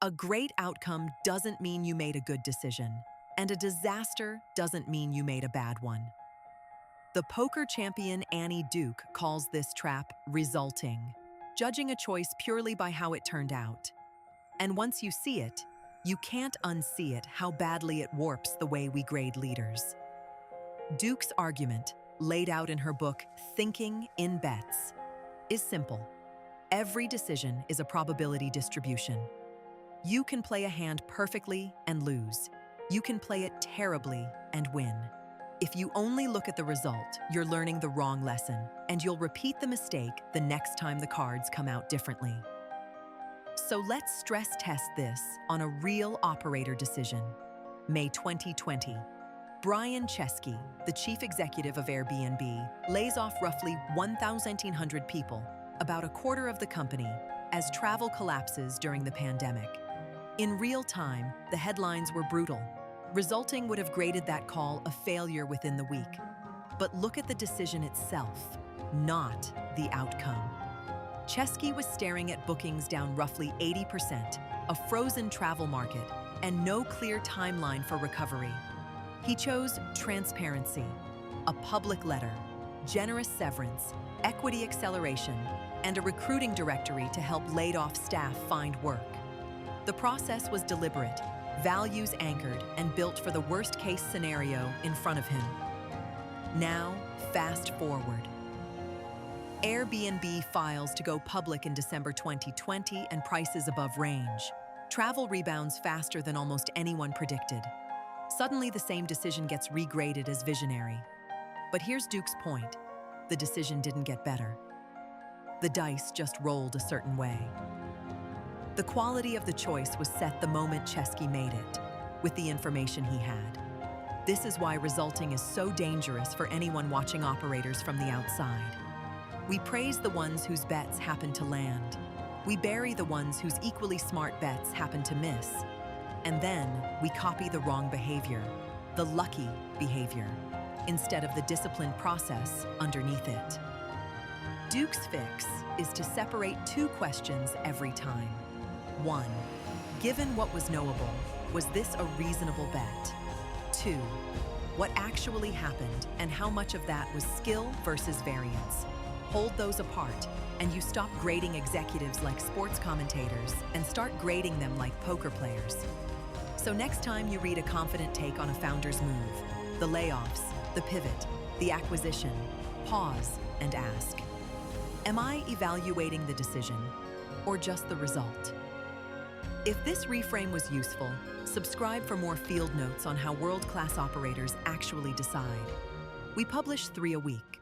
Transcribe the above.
A great outcome doesn't mean you made a good decision, and a disaster doesn't mean you made a bad one. The poker champion Annie Duke calls this trap resulting, judging a choice purely by how it turned out. And once you see it, you can't unsee it how badly it warps the way we grade leaders. Duke's argument, laid out in her book Thinking in Bets, is simple. Every decision is a probability distribution. You can play a hand perfectly and lose. You can play it terribly and win. If you only look at the result, you're learning the wrong lesson, and you'll repeat the mistake the next time the cards come out differently. So let's stress test this on a real operator decision. May 2020. Brian Chesky, the chief executive of Airbnb, lays off roughly 1,800 people, about a quarter of the company, as travel collapses during the pandemic. In real time, the headlines were brutal. Resulting would have graded that call a failure within the week. But look at the decision itself, not the outcome. Chesky was staring at bookings down roughly 80%, a frozen travel market, and no clear timeline for recovery. He chose transparency, a public letter, generous severance, equity acceleration, and a recruiting directory to help laid-off staff find work. The process was deliberate, values anchored, and built for the worst-case scenario in front of him. Now, fast forward. Airbnb files to go public in December 2020 and prices above range. Travel rebounds faster than almost anyone predicted. Suddenly, the same decision gets regraded as visionary. But here's Duke's point. The decision didn't get better. The dice just rolled a certain way. The quality of the choice was set the moment Chesky made it, with the information he had. This is why resulting is so dangerous for anyone watching operators from the outside. We praise the ones whose bets happen to land. We bury the ones whose equally smart bets happen to miss. And then we copy the wrong behavior, the lucky behavior, instead of the disciplined process underneath it. Duke's fix is to separate two questions every time. 1. Given what was knowable, was this a reasonable bet? 2. What actually happened and how much of that was skill versus variance? Hold those apart, and you stop grading executives like sports commentators and start grading them like poker players. So next time you read a confident take on a founder's move, the layoffs, the pivot, the acquisition, pause and ask, am I evaluating the decision or just the result? If this reframe was useful, subscribe for more field notes on how world-class operators actually decide. We publish 3 a week.